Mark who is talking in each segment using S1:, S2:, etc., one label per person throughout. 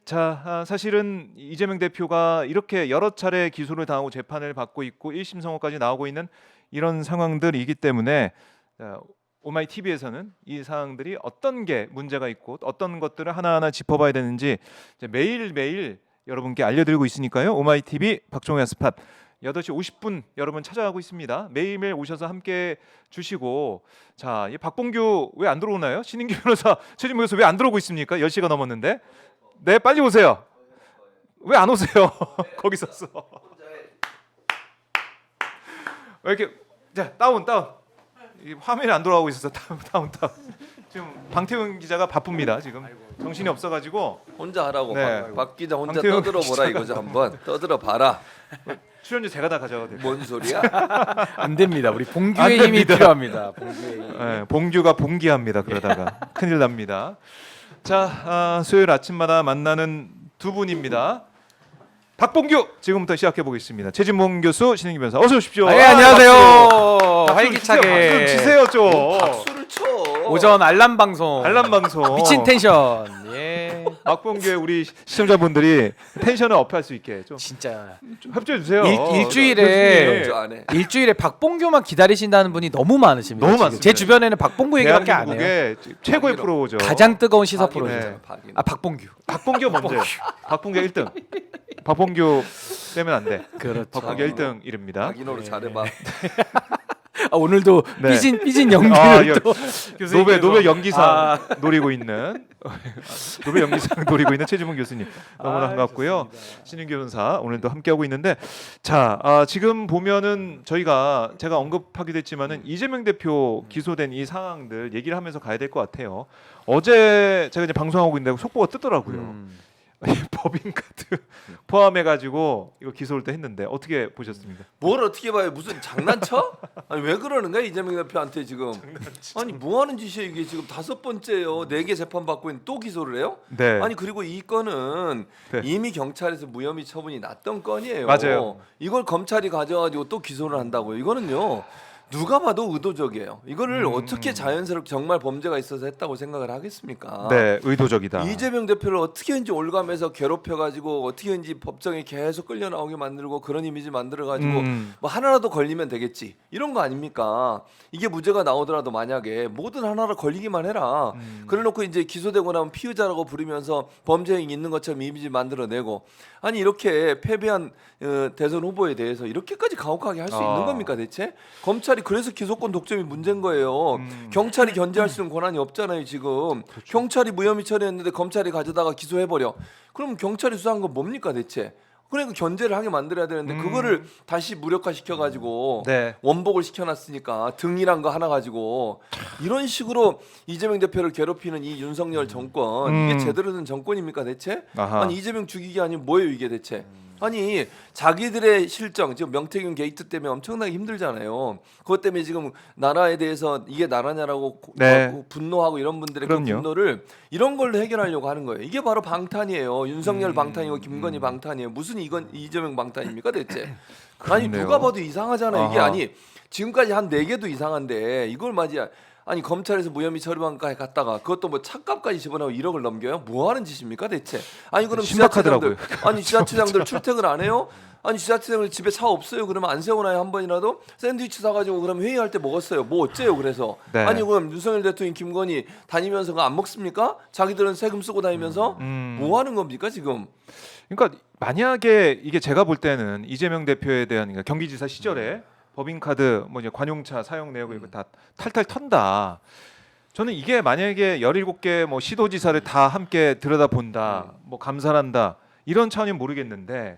S1: 자, 사실은 이재명 대표가 이렇게 여러 차례 기소를 당하고 재판을 받고 있고 1심 선고까지 나오고 있는 이런 상황들이기 때문에 오마이 TV에서는 이 사항들이 어떤 게 문제가 있고 어떤 것들을 하나하나 짚어봐야 되는지 매일매일 여러분께 알려드리고 있으니까요. 오마이 TV 박종호의 스팟 8시 50분 여러분 찾아가고 있습니다. 매일매일 오셔서 함께 주시고, 자, 이 박봉규 왜 안 들어오나요? 신인규 변호사, 최진무 교수 왜 안 들어오고 있습니까? 10시가 넘었는데. 네, 빨리 오세요. 왜 안 오세요? 거기 있었어. 왜 이렇게, 자, 다운. 이 화면이 안 돌아가고 있어서 다운. 지금 방태훈 기자가 바쁩니다. 지금 정신이 없어가지고
S2: 혼자 하라고.
S1: 네.
S2: 박 기자 혼자
S1: 방태훈
S2: 떠들어 보라 이거죠. 한번 떠들어 봐라.
S1: 출연료 제가 다 가져가도 돼요.
S2: 뭔 소리야?
S3: 안 됩니다. 우리
S1: 안
S3: 봉규의 힘이
S1: 됩니다.
S3: 필요합니다. 봉규의 힘.
S1: 네, 봉규가 봉기합니다. 그러다가 큰일 납니다. 자, 수요일 아침마다 만나는 두 분입니다. 박봉규 지금부터 시작해 보겠습니다. 최진봉 교수, 신인규 변호사, 어서 오십시오.
S3: 네, 안녕하세요.
S1: 박수
S3: 활기차게
S1: 좀 치세요 좀.
S2: 박수를 쳐.
S3: 오전 알람 방송.
S1: 알람 방송.
S3: 미친 텐션. 예.
S1: 박봉규의 우리 시청자분들이 텐션을 업할 수 있게 좀
S3: 진짜
S1: 협조해 주세요.
S3: 일주일에
S2: 저 안에.
S3: 일주일에 박봉규만 기다리신다는 분이 너무 많으십니다.
S1: 너무
S3: 지금.
S1: 많습니다.
S3: 제 주변에는 박봉규 얘기밖에 안 해요.
S1: 대한민국의 최고의 프로죠.
S3: 가장 뜨거운 시사
S2: 박인호.
S3: 프로죠.
S1: 네.
S2: 박인호.
S3: 아 박봉규.
S1: 박봉규 먼저. 박봉규 1등. 박봉규 빼면 안 돼.
S3: 그렇죠.
S1: 박봉규 1등 이릅니다.
S2: 박인호로
S3: 네.
S2: 잘해봐.
S3: 아, 오늘도
S1: 네.
S3: 삐진 연기를 또
S1: 노벨 연기상
S3: 아.
S1: 노리고 있는 노벨 연기상 노리고 있는 최진봉 교수님 너무나 반갑고요. 신인규 변호사 오늘도 함께하고 있는데, 자, 지금 보면은 제가 언급하기도 했지만은 이재명 대표 기소된 이 상황들 얘기를 하면서 가야 될 것 같아요. 어제 제가 이제 방송하고 있는데 속보가 뜨더라고요. 법인카드 포함해가지고 이거 기소를 또 했는데 어떻게 보셨습니까?
S2: 뭘 어떻게 봐요? 무슨 장난쳐? 아니 왜 그러는 거야 이재명 대표한테 지금? 아니 뭐 하는 짓이야 이게 지금 5번째요. 4개 재판 받고 있는 또 기소를 해요?
S1: 네.
S2: 아니 그리고 이 건은
S1: 네.
S2: 이미 경찰에서 무혐의 처분이 났던 건이에요.
S1: 맞아요.
S2: 이걸 검찰이 가져가지고 또 기소를 한다고요. 이거는요. 누가 봐도 의도적이에요. 이거를 어떻게 자연스럽게 정말 범죄가 있어서 했다고 생각을 하겠습니까?
S1: 네, 의도적이다.
S2: 이재명 대표를 어떻게든지 올가면서 괴롭혀가지고 어떻게든지 법정에 계속 끌려 나오게 만들고 그런 이미지 만들어가지고 뭐 하나라도 걸리면 되겠지 이런 거 아닙니까? 이게 무죄가 나오더라도 만약에 뭐든 하나로 걸리기만 해라. 그래놓고 이제 기소되고 나면 피의자라고 부르면서 범죄 행위 있는 것처럼 이미지 만들어내고, 아니 이렇게 패배한 대선 후보에 대해서 이렇게까지 가혹하게 할 수 있는 겁니까 대체? 검찰이 그래서 기소권 독점이 문제인 거예요. 경찰이 견제할 수 있는 권한이 없잖아요 지금.
S1: 그렇죠.
S2: 경찰이 무혐의 처리했는데 검찰이 가져다가 기소해버려. 그럼 경찰이 수사한 건 뭡니까 대체? 그러니까 견제를 하게 만들어야 되는데 그거를 다시 무력화시켜가지고
S1: 네.
S2: 원복을 시켜놨으니까 등이란 거 하나 가지고 이런 식으로 이재명 대표를 괴롭히는 이 윤석열 정권, 이게 제대로 된 정권입니까 대체?
S1: 아하.
S2: 아니 이재명 죽이기 아니면 뭐예요 이게 대체? 아니 자기들의 실정, 지금 명태균 게이트 때문에 엄청나게 힘들잖아요. 그것 때문에 지금 나라에 대해서 이게 나라냐라고
S1: 네.
S2: 분노하고 이런 분들의 그
S1: 그럼요.
S2: 분노를 이런 걸로 해결하려고 하는 거예요. 이게 바로 방탄이에요. 윤석열 방탄이고 김건희 방탄이에요. 무슨 이건 이재명 방탄입니까 대체? 아니
S1: 그렇네요.
S2: 누가 봐도 이상하잖아요. 이게
S1: 아하.
S2: 아니 지금까지 한 4개도 이상한데 이걸 맞이야. 아니 검찰에서 무혐의 처리반까지 갔다가 그것도 뭐 차값까지 집어넣고 1억을 넘겨요? 뭐 하는 짓입니까 대체? 아니 그럼
S1: 신박하더라고요.
S2: 지자체장들, 아니 지자체장들 출퇴근 안 해요? 아니 지자체장들 집에 차 없어요? 그러면 안 세워놔요 한 번이라도? 샌드위치 사가지고 그럼 회의할 때 먹었어요. 뭐 어째요 그래서?
S1: 네.
S2: 아니 그럼 윤석열 대통령 김건희 다니면서 그거 안 먹습니까? 자기들은 세금 쓰고 다니면서 뭐 하는 겁니까 지금?
S1: 그러니까 만약에 이게 제가 볼 때는 이재명 대표에 대한, 그러니까 경기지사 시절에 법인카드 뭐 이제 관용차 사용 내역 이거 다 탈탈 턴다. 저는 이게 만약에 17개 뭐 시도지사를 다 함께 들여다본다, 뭐 감사한다 이런 차원이면 모르겠는데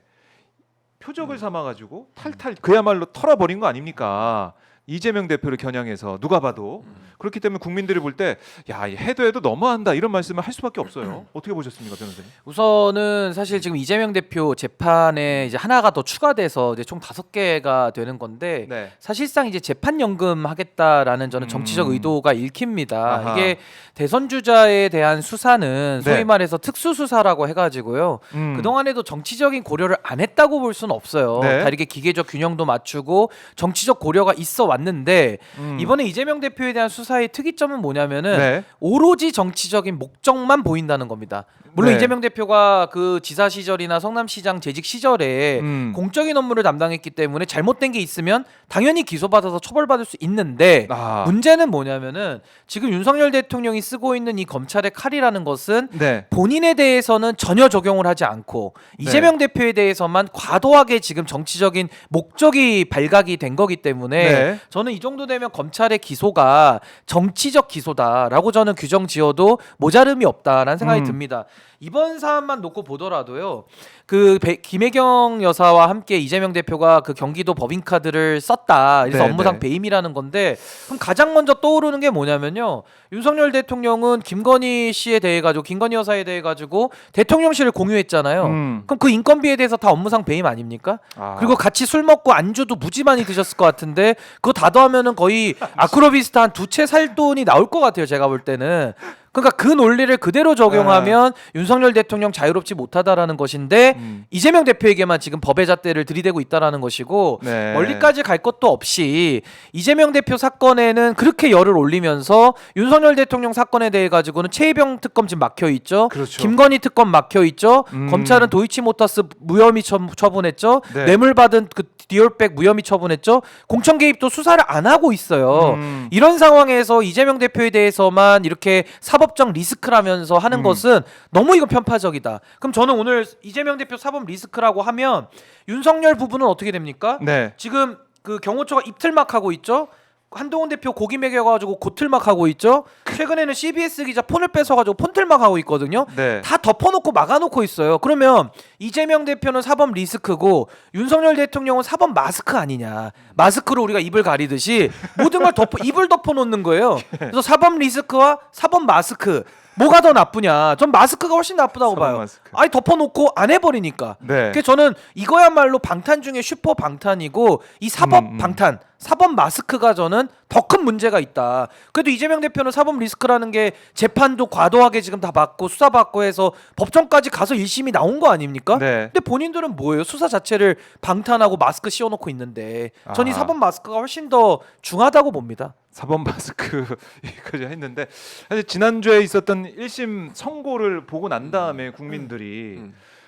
S1: 표적을 삼아가지고 탈탈 그야말로 털어버린 거 아닙니까? 이재명 대표를 겨냥해서 누가 봐도. 그렇기 때문에 국민들이 볼 때 야, 해도 해도 너무한다 이런 말씀을 할 수밖에 없어요. 어떻게 보셨습니까, 변호사님?
S3: 우선은 사실 지금 이재명 대표 재판에 이제 하나가 더 추가돼서 이제 총 5개가 되는 건데,
S1: 네.
S3: 사실상 이제 재판 연금 하겠다라는 저는 정치적 의도가 읽힙니다.
S1: 아하.
S3: 이게 대선 주자에 대한 수사는 소위
S1: 네.
S3: 말해서 특수 수사라고 해가지고요. 그 동안에도 정치적인 고려를 안 했다고 볼 수는 없어요.
S1: 네.
S3: 다 이렇게 기계적 균형도 맞추고 정치적 고려가 있어 왔는데 이번에 이재명 대표에 대한 수사의 특이점은 뭐냐면은
S1: 네.
S3: 오로지 정치적인 목적만 보인다는 겁니다. 물론
S1: 네.
S3: 이재명 대표가 그 지사 시절이나 성남시장 재직 시절에 공적인 업무를 담당했기 때문에 잘못된 게 있으면 당연히 기소받아서 처벌받을 수 있는데 문제는 뭐냐면은 지금 윤석열 대통령이 쓰고 있는 이 검찰의 칼이라는 것은
S1: 네.
S3: 본인에 대해서는 전혀 적용을 하지 않고 이재명 대표에 대해서만 과도하게 지금 정치적인 목적이 발각이 된 거기 때문에
S1: 네.
S3: 저는 이 정도 되면 검찰의 기소가 정치적 기소다라고 저는 규정 지어도 모자름이 없다라는 생각이 듭니다. 이번 사안만 놓고 보더라도요. 그 김혜경 여사와 함께 이재명 대표가 그 경기도 법인카드를 썼다. 그래서
S1: 네,
S3: 업무상
S1: 네.
S3: 배임이라는 건데 그럼 가장 먼저 떠오르는 게 뭐냐면요. 윤석열 대통령은 김건희 씨에 대해 가지고 김건희 여사에 대해 가지고 대통령실을 공유했잖아요. 그럼 그 인건비에 대해서 다 업무상 배임 아닙니까? 그리고 같이 술 먹고 안주도 무지 많이 드셨을 것 같은데 그거 다 더하면은 거의 아크로비스타 한 두 채 살 돈이 나올 것 같아요. 제가 볼 때는. 그러니까 그 논리를 그대로 적용하면 윤석열 대통령 자유롭지 못하다라는 것인데 이재명 대표에게만 지금 법의 잣대를 들이대고 있다라는 것이고
S1: 네.
S3: 멀리까지 갈 것도 없이 이재명 대표 사건에는 그렇게 열을 올리면서 윤석열 대통령 사건에 대해 가지고는 최희병 특검 지금 막혀 있죠.
S1: 그렇죠.
S3: 김건희 특검 막혀 있죠. 검찰은 도이치모터스 무혐의 처분했죠.
S1: 네.
S3: 뇌물 받은 그 디올백 무혐의 처분했죠. 공천 개입도 수사를 안 하고 있어요. 이런 상황에서 이재명 대표에 대해서만 이렇게 사법적 리스크라면서 하는 것은 너무 이거 편파적이다. 그럼 저는 오늘 이재명 대표 사법 리스크라고 하면 윤석열 부분은 어떻게 됩니까?
S1: 네.
S3: 지금 그 경호처가 입틀막 하고 있죠. 한동훈 대표 고기 먹여가지고 고틀막 하고 있죠. 최근에는 CBS 기자 폰을 뺏어가지고 폰틀막 하고 있거든요.
S1: 네.
S3: 다 덮어놓고 막아놓고 있어요. 그러면 이재명 대표는 사법 리스크고 윤석열 대통령은 사법 마스크 아니냐. 마스크로 우리가 입을 가리듯이 모든 걸 입을 덮어놓는 거예요. 그래서 사법 리스크와 사법 마스크 뭐가 더 나쁘냐? 전 마스크가 훨씬 나쁘다고
S1: 사법
S3: 봐요.
S1: 마스크.
S3: 아니 덮어놓고 안 해버리니까.
S1: 네.
S3: 그래서 저는 이거야말로 방탄 중에 슈퍼 방탄이고 이 사법 방탄, 사법 마스크가 저는 더 큰 문제가 있다. 그래도 이재명 대표는 사법 리스크라는 게 재판도 과도하게 지금 다 받고 수사받고 해서 법정까지 가서 1심이 나온 거 아닙니까?
S1: 네.
S3: 근데 본인들은 뭐예요? 수사 자체를 방탄하고 마스크 씌워놓고 있는데 전 이 사법 마스크가 훨씬 더 중하다고 봅니다.
S1: 사법 마스크까지 했는데 사실 지난주에 있었던 1심 선고를 보고 난 다음에 국민들이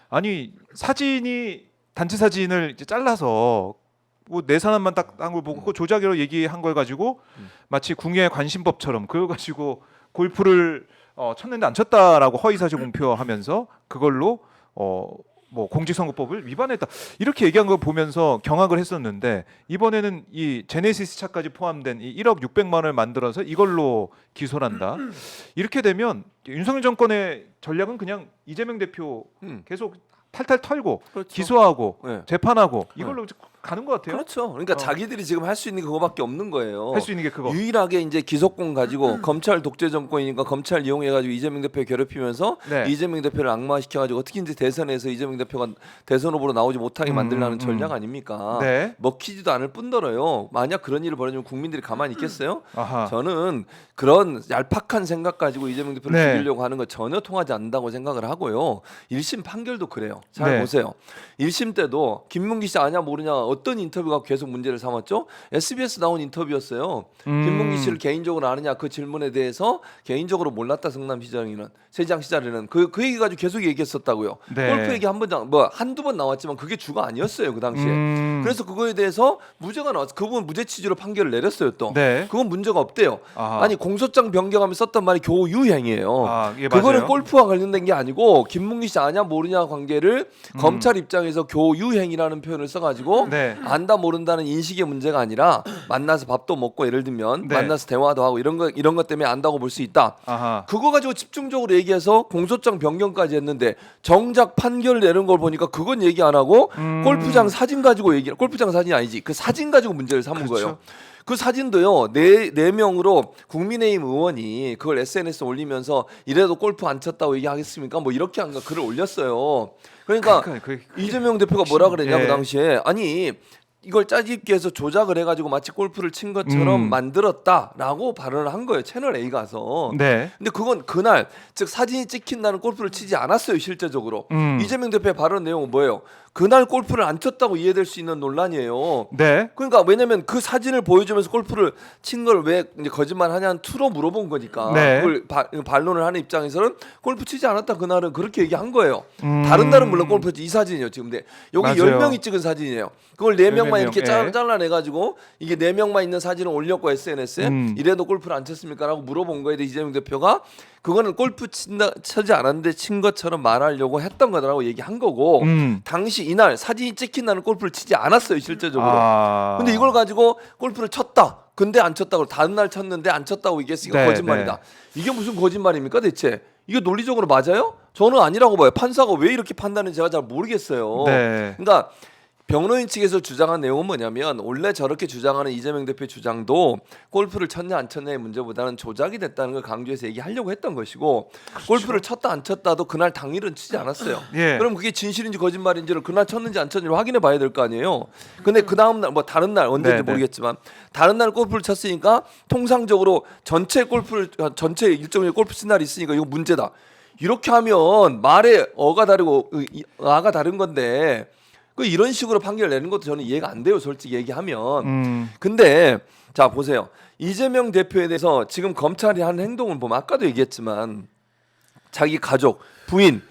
S1: 아니 사진이 단체 사진을 이제 잘라서 뭐 내 사람만 딱 한 걸 보고 그 조작으로 얘기한 걸 가지고 마치 궁예 관심법처럼 그걸 가지고 골프를 쳤는데 안 쳤다라고 허위사실 공표하면서 그걸로 뭐 공직선거법을 위반했다 이렇게 얘기한 걸 보면서 경악을 했었는데 이번에는 이 제네시스 차까지 포함된 이 1억 600만 원을 만들어서 이걸로 기소를 한다. 이렇게 되면 윤석열 정권의 전략은 그냥 이재명 대표 계속 탈탈 털고
S2: 그렇죠.
S1: 기소하고
S2: 네.
S1: 재판하고 이걸로 가는 것 같아요.
S2: 그렇죠. 그러니까 자기들이 지금 할 수 있는 게 그거밖에 없는 거예요.
S1: 할 수 있는 게 그거.
S2: 유일하게 이제 기소권 가지고 검찰 독재 정권이니까 검찰 이용해 가지고 이재명 대표 괴롭히면서
S1: 네.
S2: 이재명 대표를 악마시켜 가지고 어떻게 이제 대선에서 이재명 대표가 대선 후보로 나오지 못하게 만들려는 전략 아닙니까?
S1: 네.
S2: 먹히지도 않을 뿐더러요. 만약 그런 일을 벌어지면 국민들이 가만히 있겠어요?
S1: 아하.
S2: 저는 그런 얄팍한 생각 가지고 이재명 대표를
S1: 네.
S2: 죽이려고 하는 거 전혀 통하지 않는다고 생각을 하고요. 1심 판결도 그래요. 잘
S1: 네.
S2: 보세요. 1심 때도 김문기 씨 아냐 모르냐 어떤 인터뷰가 계속 문제를 삼았죠? SBS 나온 인터뷰였어요. 김문기 씨를 개인적으로 아느냐 그 질문에 대해서 개인적으로 몰랐다 세장 시절에는 그 얘기 가지고 계속 얘기했었다고요.
S1: 네.
S2: 골프 얘기 한두 번 나왔지만 그게 주가 아니었어요 그 당시에. 그래서 그거에 대해서 무죄가 나왔어. 그분 무죄 취지로 판결을 내렸어요 또.
S1: 네.
S2: 그건 문제가 없대요.
S1: 아하.
S2: 아니 공소장 변경하면 썼던 말이 교유행위예요.
S1: 예,
S2: 그거는
S1: 맞아요.
S2: 골프와 관련된 게 아니고 김문기 씨 아냐 모르냐 관계를 검찰 입장에서 교유행위라는 표현을 써가지고
S1: 네.
S2: 안다 모른다는 인식의 문제가 아니라 만나서 밥도 먹고 예를 들면
S1: 네.
S2: 만나서 대화도 하고 이런 것 때문에 안다고 볼 수 있다.
S1: 아하.
S2: 그거 가지고 집중적으로 얘기해서 공소장 변경까지 했는데 정작 판결을 내는 걸 보니까 그건 얘기 안 하고 골프장 사진 가지고 골프장 사진이 아니지 그 사진 가지고 문제를 삼은
S1: 그렇죠.
S2: 거예요. 그 사진도요 네 명으로 국민의힘 의원이 그걸 SNS에 올리면서 이래도 골프 안 쳤다고 얘기하겠습니까? 뭐 이렇게 한가 글을 올렸어요. 그러니까
S1: 그게
S2: 이재명 대표가 뭐라 그랬냐
S1: 예.
S2: 그 당시에 아니 이걸 짜깁기 해서 조작을 해가지고 마치 골프를 친 것처럼
S1: 음.
S2: 만들었다라고 발언을 한 거예요. 채널 A 가서.
S1: 네.
S2: 근데 그건 그날 즉 사진이 찍힌 날은 골프를 치지 않았어요. 실제적으로. 이재명 대표의 발언 내용은 뭐예요? 그날 골프를 안 쳤다고 이해될 수 있는 논란이에요.
S1: 네.
S2: 그러니까 왜냐면 그 사진을 보여주면서 골프를 친 걸 왜 이제 거짓말 하냐는 투로 물어본 거니까
S1: 네.
S2: 그걸 반론을 하는 입장에서는 골프 치지 않았다 그날은 그렇게 얘기한 거예요. 다른 날은 물론 골프 이 사진이에요 지금. 근데 여기
S1: 맞아요.
S2: 10명이 찍은 사진이에요. 그걸 4명만 이렇게
S1: 예.
S2: 잘라내가지고 이게 4명만 있는 사진을 올렸고 SNS에 이래도 골프를 안 쳤습니까? 라고 물어본 거에 대해 이재명 대표가 그거는 골프 치지 않았는데 친 것처럼 말하려고 했던 거라고 얘기한 거고 당시 이날 사진이 찍힌 날은 골프를 치지 않았어요 실제적으로. 근데 이걸 가지고 골프를 쳤다. 근데 안 쳤다고 다른 날 쳤는데 안 쳤다고 얘기했으니까
S1: 네,
S2: 거짓말이다.
S1: 네.
S2: 이게 무슨 거짓말입니까 대체? 이게 논리적으로 맞아요? 저는 아니라고 봐요. 판사가 왜 이렇게 판단했는지 제가 잘 모르겠어요.
S1: 네.
S2: 그러니까 변호인 측에서 주장한 내용은 뭐냐면 원래 저렇게 주장하는 이재명 대표의 주장도 골프를 쳤냐 안 쳤냐의 문제보다는 조작이 됐다는 걸 강조해서 얘기하려고 했던 것이고 골프를 쳤다 안 쳤다도 그날 당일은 치지 않았어요.
S1: 예.
S2: 그럼 그게 진실인지 거짓말인지를 그날 쳤는지 안 쳤는지 확인해 봐야 될 거 아니에요. 근데 그 다음 날 뭐 다른 날 언제인지
S1: 네, 네.
S2: 모르겠지만 다른 날 골프를 쳤으니까 통상적으로 전체 일정의 골프 친 날이 있으니까 이거 문제다. 이렇게 하면 말의 어가 다르고 아가 다른 건데 그 이런 식으로 판결 내는 것도 저는 이해가 안 돼요. 솔직히 얘기하면. 근데 자 보세요. 이재명 대표에 대해서 지금 검찰이 하는 행동을 보면 아까도 얘기했지만 자기 가족, 부인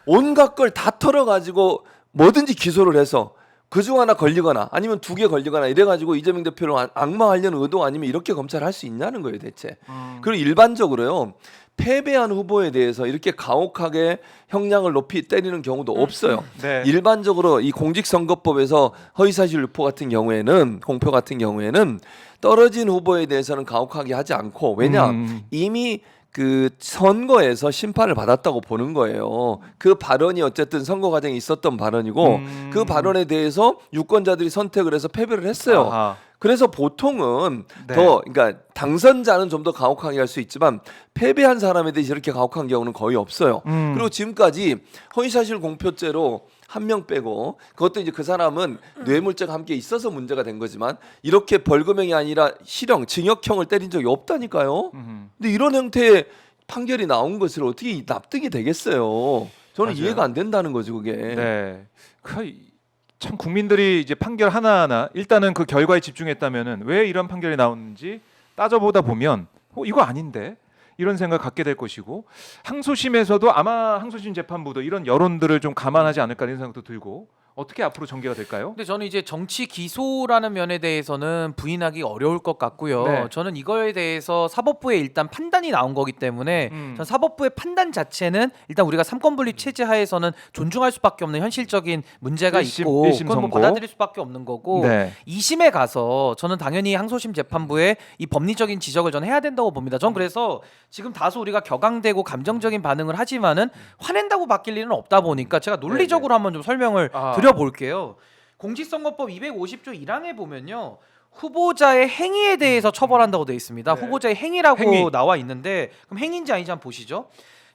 S2: 온갖 걸 다 털어가지고 뭐든지 기소를 해서 그중 하나 걸리거나 아니면 2개 걸리거나 이래가지고 이재명 대표를 악마하려는 의도 아니면 이렇게 검찰 할 수 있냐는 거예요 대체. 그리고 일반적으로요. 패배한 후보에 대해서 이렇게 가혹하게 형량을 높이 때리는 경우도 없어요.
S1: 네.
S2: 일반적으로 이 공직선거법에서 허위사실 유포 같은 경우에는 공표 같은 경우에는 떨어진 후보에 대해서는 가혹하게 하지 않고 왜냐 이미 그 선거에서 심판을 받았다고 보는 거예요. 그 발언이 어쨌든 선거 과정에 있었던 발언이고 그 발언에 대해서 유권자들이 선택을 해서 패배를 했어요.
S1: 아하.
S2: 그래서 보통은
S1: 네.
S2: 더 그러니까 당선자는 좀 더 가혹하게 할 수 있지만 패배한 사람에 대해서 이렇게 가혹한 경우는 거의 없어요. 그리고 지금까지 허위사실 공표죄로 한 명 빼고 그것도 이제 그 사람은 뇌물죄가 함께 있어서 문제가 된 거지만 이렇게 벌금형이 아니라 실형, 징역형을 때린 적이 없다니까요. 근데 이런 형태의 판결이 나온 것을 어떻게 납득이 되겠어요? 저는
S1: 맞아요.
S2: 이해가 안 된다는 거죠, 그게.
S1: 네. 참 국민들이 이제 판결 하나하나 일단은 그 결과에 집중했다면은 왜 이런 판결이 나오는지 따져보다 보면 이거 아닌데 이런 생각을 갖게 될 것이고 항소심에서도 아마 항소심 재판부도 이런 여론들을 좀 감안하지 않을까 이런 생각도 들고 어떻게 앞으로 전개가 될까요?
S3: 근데 저는 이제 정치 기소라는 면에 대해서는 부인하기 어려울 것 같고요.
S1: 네.
S3: 저는 이거에 대해서 사법부에 일단 판단이 나온 거기 때문에 전 사법부의 판단 자체는 일단 우리가 삼권분립 체제 하에서는 존중할 수밖에 없는 현실적인 문제가 있고
S1: 일심
S3: 그건 뭐
S1: 선고.
S3: 받아들일 수밖에 없는 거고
S1: 네.
S3: 2심에 가서 저는 당연히 항소심 재판부의 이 법리적인 지적을 전 해야 된다고 봅니다. 전 그래서 지금 다소 우리가 격앙되고 감정적인 반응을 하지만은 화낸다고 바뀔 일은 없다 보니까 제가 논리적으로 한번 좀 설명을 드려볼게요. 공직선거법 250조 1항에 보면요. 후보자의 행위에 대해서 처벌한다고 되어 있습니다.
S1: 네.
S3: 후보자의 행위라고
S1: 행위.
S3: 나와 있는데 그럼 행위인지 아닌지 한번 보시죠.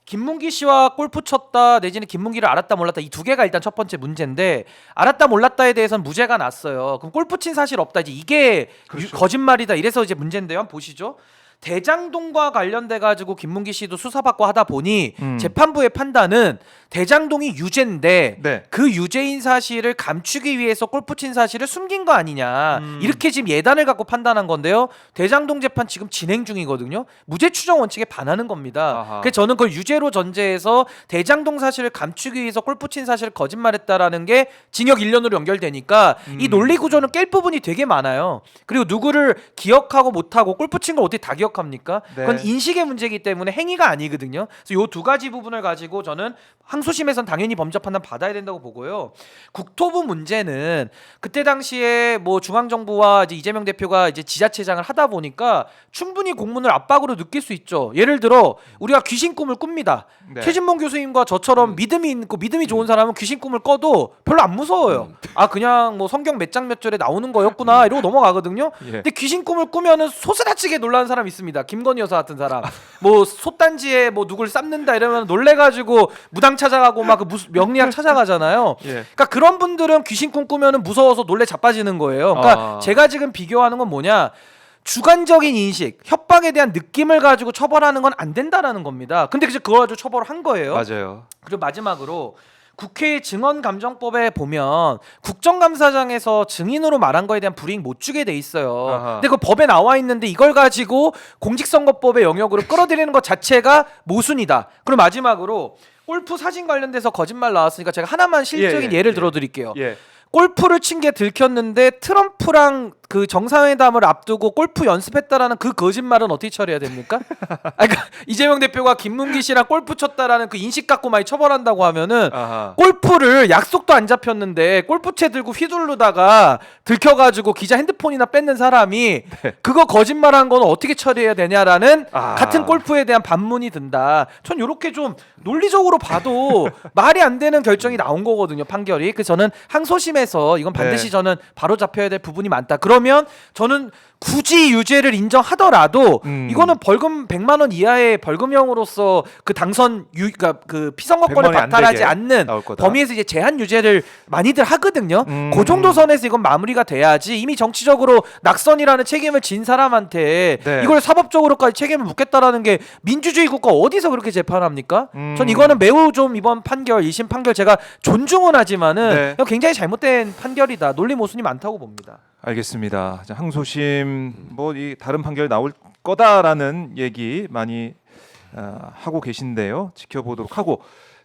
S3: 김문기 씨와 골프 쳤다 내지는 김문기를 알았다 몰랐다 이 두 개가 일단 첫 번째 문제인데 알았다 몰랐다에 대해서는 무죄가 났어요. 그럼 골프 친 사실 없다 이제 이게
S1: 그렇죠.
S3: 거짓말이다 이래서 이제 문제인데요. 한번 보시죠. 대장동과 관련돼 가지고 김문기 씨도 수사받고 하다 보니 재판부의 판단은 대장동이 유죄인데
S1: 네.
S3: 그 유죄인 사실을 감추기 위해서 골프 친 사실을 숨긴 거 아니냐 이렇게 지금 예단을 갖고 판단한 건데요. 대장동 재판 지금 진행 중이거든요. 무죄 추정 원칙에 반하는 겁니다.
S1: 아하.
S3: 그래서 저는 그걸 유죄로 전제해서 대장동 사실을 감추기 위해서 골프 친 사실을 거짓말했다라는 게 징역 1년으로 연결되니까 이 논리 구조는 깰 부분이 되게 많아요. 그리고 누구를 기억하고 못하고 골프 친 걸 어떻게 다 기억합니까?
S1: 네.
S3: 그건 인식의 문제이기 때문에 행위가 아니거든요. 그래서 이 두 가지 부분을 가지고 저는 항소심에선 당연히 범죄 판단 받아야 된다고 보고요. 국토부 문제는 그때 당시에 뭐 중앙정부와 이제 이재명 대표가 이제 지자체장을 하다 보니까 충분히 공문을 압박으로 느낄 수 있죠. 예를 들어 우리가 귀신 꿈을 꿉니다.
S1: 네.
S3: 최진봉 교수님과 저처럼 믿음이 있고 믿음이 좋은 사람은 귀신 꿈을 꿔도 별로 안 무서워요. 아 그냥 뭐 성경 몇 장 몇 절에 나오는 거였구나 이러고 넘어가거든요.
S1: 예.
S3: 근데 귀신 꿈을 꾸면은 소스라치게 놀라는 사람이 있습니다. 김건희 여사 같은 사람 뭐 솥단지에 뭐 누굴 삶는다 이러면 놀래가지고 무당 찾아가고 막 그 명리학 찾아가잖아요.
S1: 예.
S3: 그러니까 그런 분들은 귀신 꿈꾸면은 무서워서 놀래 자빠지는 거예요. 그러니까 제가 지금 비교하는 건 뭐냐? 주관적인 인식, 협박에 대한 느낌을 가지고 처벌하는 건 안 된다라는 겁니다. 근데 그거 가지고 처벌을 한 거예요.
S1: 맞아요.
S3: 그리고 마지막으로 국회 증언감정법에 보면 국정감사장에서 증인으로 말한 거에 대한 불이익 못 주게 돼 있어요.
S1: 아하.
S3: 근데 그 법에 나와 있는데 이걸 가지고 공직선거법의 영역으로 끌어들이는 것 자체가 모순이다. 그리고 마지막으로 골프 사진 관련돼서 거짓말 나왔으니까 제가 하나만 실질적인 예를 들어드릴게요.
S1: 예.
S3: 골프를 친 게 들켰는데 트럼프랑 그 정상회담을 앞두고 골프 연습했다라는 그 거짓말은 어떻게 처리해야 됩니까? 그러니까 이재명 대표가 김문기 씨랑 골프 쳤다라는 그 인식 갖고 많이 처벌한다고 하면은
S1: 아하.
S3: 골프를 약속도 안 잡혔는데 골프채 들고 휘두르다가 들켜가지고 기자 핸드폰이나 뺏는 사람이 그거 거짓말한 건 어떻게 처리해야 되냐라는 같은 골프에 대한 반문이 든다. 전 이렇게 좀 논리적으로 봐도 말이 안 되는 결정이 나온 거거든요, 판결이. 그래서 저는 항소심에서 이건 반드시 저는 바로 잡혀야 될 부분이 많다. 그러면 저는 굳이 유죄를 인정하더라도 이거는 벌금 100만 원 이하의 벌금형으로서 그 당선 그러니까 그 피선거권을
S1: 100만 원이 안
S3: 박탈하지
S1: 되게
S3: 않는
S1: 나올 거다.
S3: 범위에서 이제 제한 유죄를 많이들 하거든요. 그 정도 선에서 이건 마무리가 돼야지 이미 정치적으로 낙선이라는 책임을 진 사람한테
S1: 네.
S3: 이걸 사법적으로까지 책임을 묻겠다라는 게 민주주의 국가 어디서 그렇게 재판합니까? 전 이거는 매우 좀 이번 판결 2심 판결 제가 존중은 하지만은
S1: 네.
S3: 이거 굉장히 잘못된 판결이다. 논리 모순이 많다고 봅니다.
S1: 알겠습니다. 자, 항소심 뭐 이 다른 판결 나올 거다라는 얘기 많이 하고 계신데요. 지켜보도록 하고